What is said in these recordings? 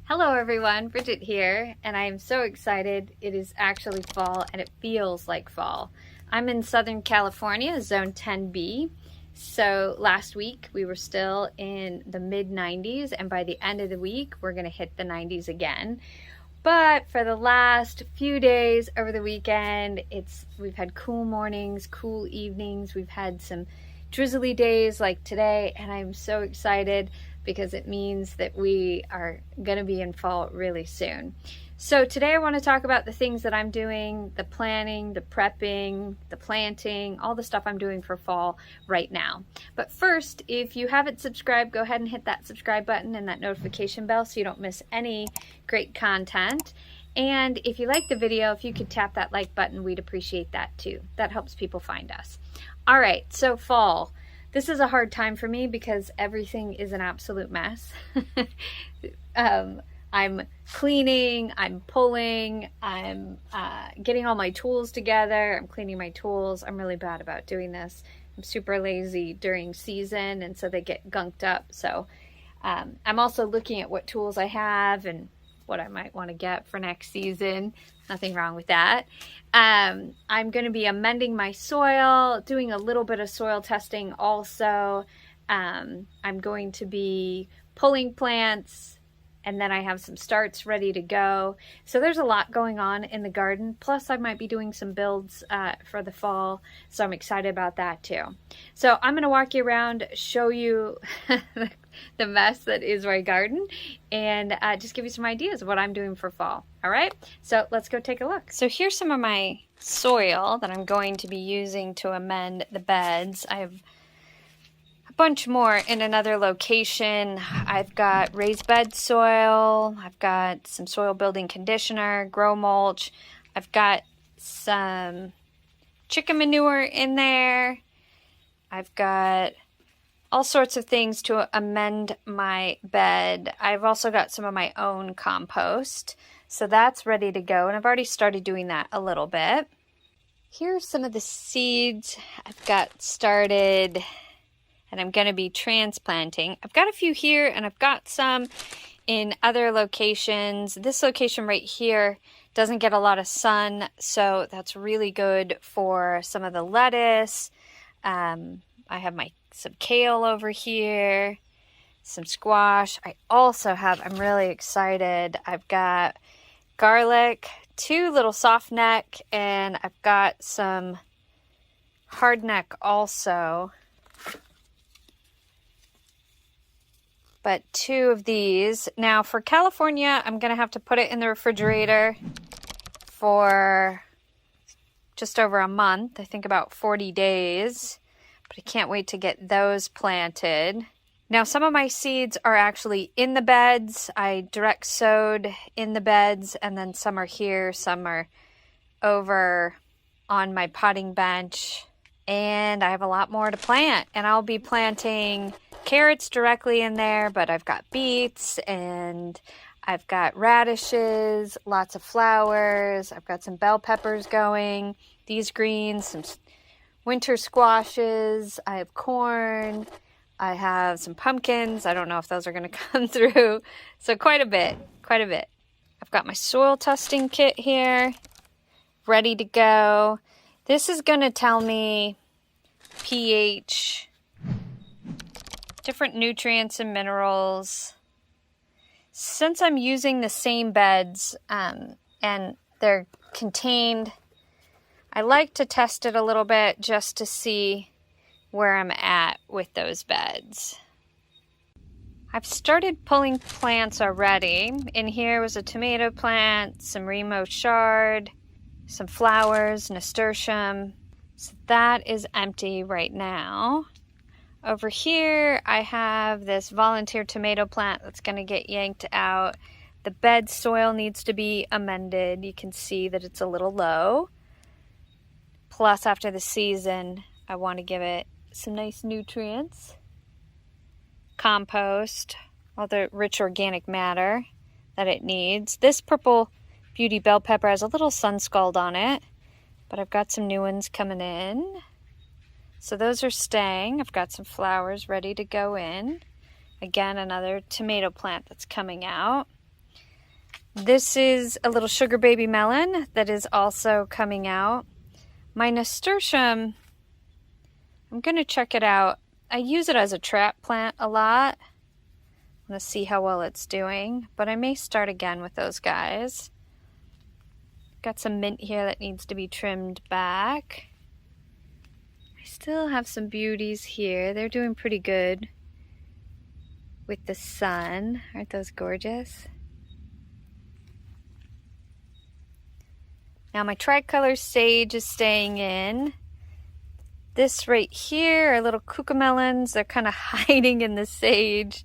Hello everyone, Bridget here, and I am so excited. It is actually fall and it feels like fall. I'm in Southern California, zone 10B. So last week we were still in the mid 90s, and by the end of the week we're going to hit the 90s again. But for the last few days over the weekend, we've had cool mornings, cool evenings. We've had some drizzly days like today, and I'm so excited because it means that we are going to be in fall really soon. So today I want to talk about the things that I'm doing, the planning, the prepping, the planting, all the stuff I'm doing for fall right now. But first, if you haven't subscribed, go ahead and hit that subscribe button and that notification bell so you don't miss any great content. And if you like the video, if you could tap that like button, we'd appreciate that too. That helps people find us. All right, so fall. This is a hard time for me because everything is an absolute mess. I'm cleaning, I'm pulling, I'm getting all my tools together, I'm cleaning my tools. I'm really bad about doing this. I'm super lazy during season, and so they get gunked up. So I'm also looking at what tools I have and what I might want to get for next season. Nothing wrong with that. I'm going to be amending my soil, doing a little bit of soil testing also. I'm going to be pulling plants, and then I have some starts ready to go. So there's a lot going on in the garden. Plus I might be doing some builds for the fall. So I'm excited about that too. So I'm going to walk you around, show you the mess that is my garden, and just give you some ideas of what I'm doing for fall. All right, so let's go take a look. So here's some of my soil that I'm going to be using to amend the beds. I have a bunch more in another location. I've got raised bed soil, I've got some soil building conditioner, grow mulch, I've got some chicken manure in there, I've got all sorts of things to amend my bed. I've also got some of my own compost, so that's ready to go, and I've already started doing that a little bit. Here's some of the seeds I've got started, and I'm going to be transplanting. I've got a few here, and I've got some in other locations. This location right here doesn't get a lot of sun, so that's really good for some of the lettuce. I have some kale over here, some squash. I also have, I'm really excited, I've got garlic, 2 little soft neck, and I've got some hard neck also. But 2 of these. Now for California, I'm going to have to put it in the refrigerator for just over a month. I think about 40 days. But I can't wait to get those planted. Now some of my seeds are actually in the beds. I direct sowed in the beds, and then some are here, some are over on my potting bench. And I have a lot more to plant, and I'll be planting carrots directly in there, but I've got beets and I've got radishes, lots of flowers. I've got some bell peppers going, these greens, some winter squashes, I have corn, I have some pumpkins. I don't know if those are going to come through. So quite a bit. I've got my soil testing kit here, ready to go. This is going to tell me pH, different nutrients and minerals. Since I'm using the same beds and they're contained, I like to test it a little bit just to see where I'm at with those beds. I've started pulling plants already. In here was a tomato plant, some Remo chard, some flowers, nasturtium. So that is empty right now. Over here I have this volunteer tomato plant that's going to get yanked out. The bed soil needs to be amended. You can see that it's a little low. Plus, after the season, I want to give it some nice nutrients, compost, all the rich organic matter that it needs. This purple beauty bell pepper has a little sun scald on it, but I've got some new ones coming in. So those are staying. I've got some flowers ready to go in. Again, another tomato plant that's coming out. This is a little sugar baby melon that is also coming out. My nasturtium, I'm going to check it out. I use it as a trap plant a lot. I'm going to see how well it's doing, but I may start again with those guys. Got some mint here that needs to be trimmed back. I still have some beauties here. They're doing pretty good with the sun. Aren't those gorgeous? Now my tricolor sage is staying in. This right here are little cucamelons. They're kind of hiding in the sage.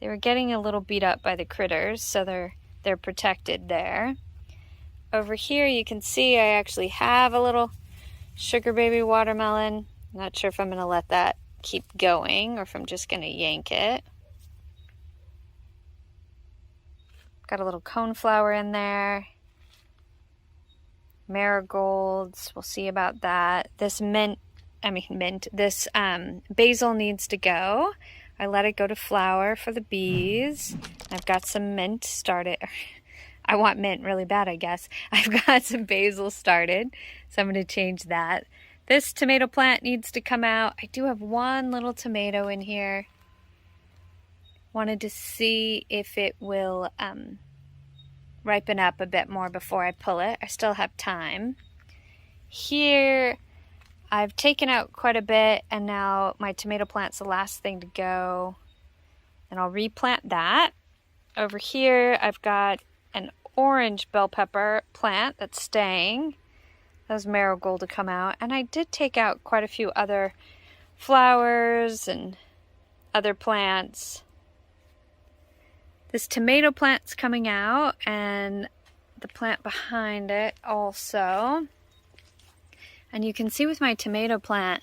They were getting a little beat up by the critters, so they're protected there. Over here you can see I actually have a little sugar baby watermelon. I'm not sure if I'm going to let that keep going or if I'm just going to yank it. Got a little coneflower in there. Marigolds, we'll see about that. This this basil needs to go. I let it go to flower for the bees. I've got some mint started. I want mint really bad, I guess. I've got some basil started, so I'm going to change that. This tomato plant needs to come out. I do have one little tomato in here. Wanted to see if it will ripen up a bit more before I pull it. I still have time. Here, I've taken out quite a bit, and now my tomato plant's the last thing to go. And I'll replant that. Over here, I've got an orange bell pepper plant that's staying. Those marigold to come out. And I did take out quite a few other flowers and other plants. This tomato plant's coming out, and the plant behind it also. And you can see with my tomato plant,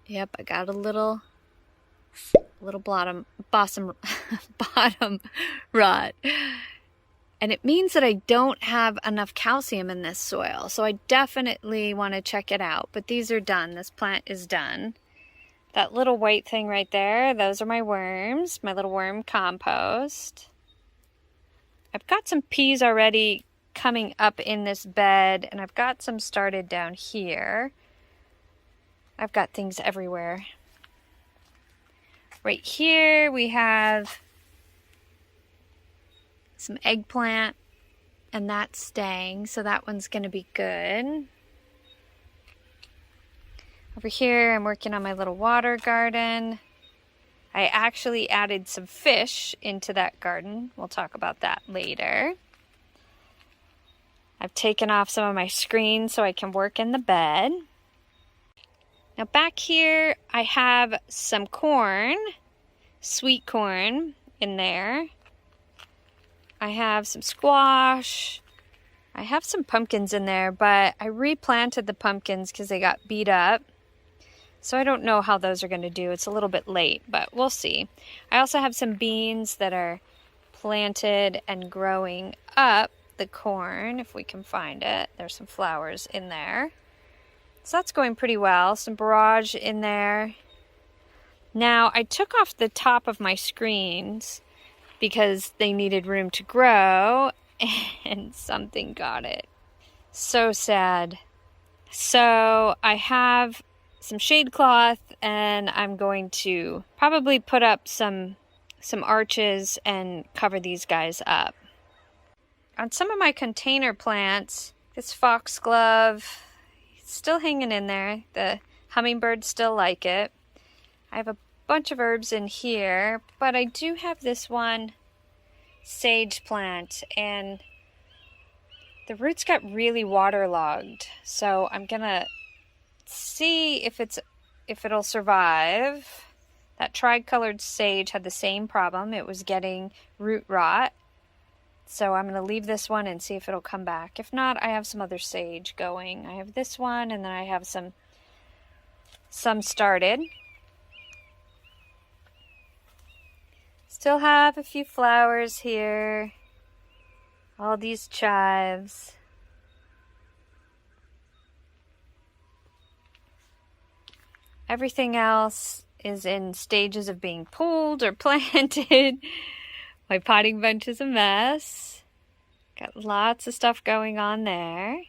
yep, I got a little bottom rot. And it means that I don't have enough calcium in this soil. So I definitely want to check it out. But these are done. This plant is done. That little white thing right there, those are my worms, my little worm compost. I've got some peas already coming up in this bed, and I've got some started down here. I've got things everywhere. Right here we have some eggplant, and that's staying, so that one's going to be good. Over here, I'm working on my little water garden. I actually added some fish into that garden. We'll talk about that later. I've taken off some of my screens so I can work in the bed. Now back here, I have some corn, sweet corn in there. I have some squash. I have some pumpkins in there, but I replanted the pumpkins because they got beat up. So I don't know how those are going to do. It's a little bit late, but we'll see. I also have some beans that are planted and growing up the corn, if we can find it. There's some flowers in there. So that's going pretty well. Some borage in there. Now, I took off the top of my screens because they needed room to grow, and something got it. So sad. So I have some shade cloth, and I'm going to probably put up some arches and cover these guys up. On some of my container plants, this foxglove, still hanging in there. The hummingbirds still like it. I have a bunch of herbs in here, but I do have this one sage plant, and the roots got really waterlogged. So I'm gonna see if it'll survive. That tricolored sage had the same problem. It was getting root rot. So I'm going to leave this one and see if it'll come back. If not, I have some other sage going. I have this one, and then I have some started. Still have a few flowers here. All these chives. Everything else is in stages of being pulled or planted. My potting bench is a mess. Got lots of stuff going on there.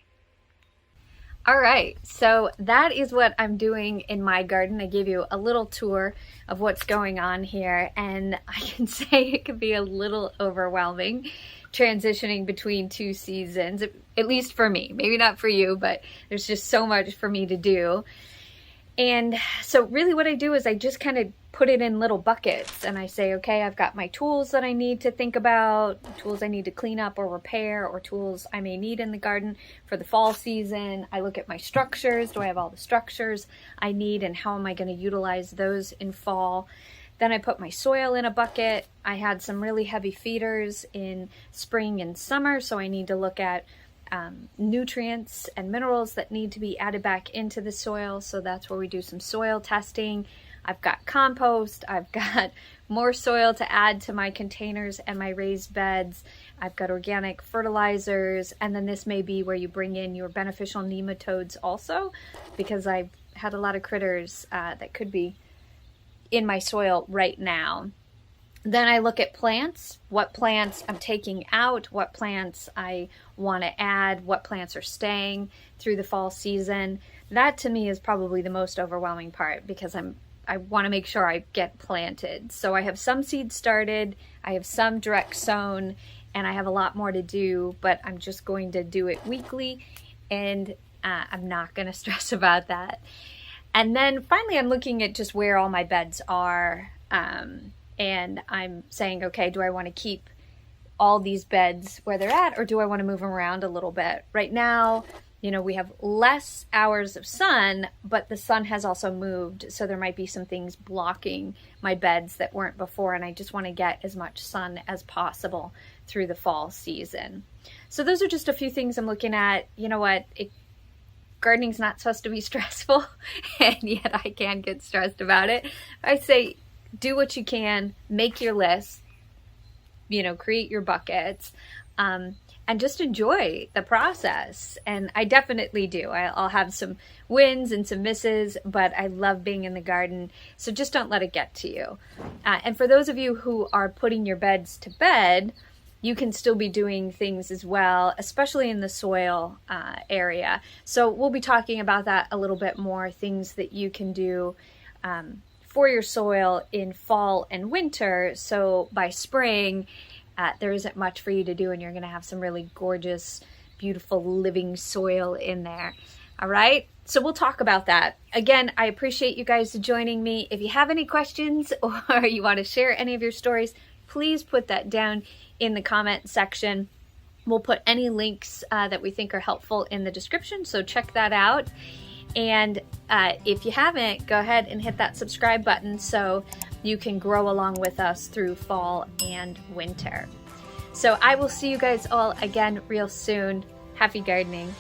All right, so that is what I'm doing in my garden. I gave you a little tour of what's going on here, and I can say it can be a little overwhelming transitioning between two seasons, at least for me. Maybe not for you, but there's just so much for me to do. And so really what I do is I just kind of put it in little buckets, and I say, okay, I've got my tools that I need to think about, tools I need to clean up or repair, or tools I may need in the garden for the fall season. I look at my structures. Do I have all the structures I need, and how am I going to utilize those in fall? Then I put my soil in a bucket. I had some really heavy feeders in spring and summer, so I need to look at nutrients and minerals that need to be added back into the soil. So that's where we do some soil testing. I've got compost. I've got more soil to add to my containers and my raised beds. I've got organic fertilizers. And then this may be where you bring in your beneficial nematodes also, because I've had a lot of critters that could be in my soil right now. Then I look at plants, what plants I'm taking out, what plants I want to add, what plants are staying through the fall season. That to me is probably the most overwhelming part, because I want to make sure I get planted. So I have some seeds started, I have some direct sown, and I have a lot more to do, but I'm just going to do it weekly, and I'm not going to stress about that. And then finally I'm looking at just where all my beds are. And I'm saying, okay, do I want to keep all these beds where they're at, or do I want to move them around a little bit? Right now, you know, we have less hours of sun, but the sun has also moved. So there might be some things blocking my beds that weren't before. And I just want to get as much sun as possible through the fall season. So those are just a few things I'm looking at. You know what? Gardening's not supposed to be stressful, and yet I can get stressed about it. I say, do what you can, make your list, you know, create your buckets, and just enjoy the process. And I definitely do. I'll have some wins and some misses, but I love being in the garden. So just don't let it get to you. And for those of you who are putting your beds to bed, you can still be doing things as well, especially in the soil area. So we'll be talking about that a little bit more, things that you can do for your soil in fall and winter. So by spring, there isn't much for you to do, and you're going to have some really gorgeous, beautiful living soil in there. All right. So we'll talk about that. Again, I appreciate you guys joining me. If you have any questions or you want to share any of your stories, please put that down in the comment section. We'll put any links that we think are helpful in the description. So check that out. And if you haven't, go ahead and hit that subscribe button so you can grow along with us through fall and winter. So I will see you guys all again real soon. Happy gardening.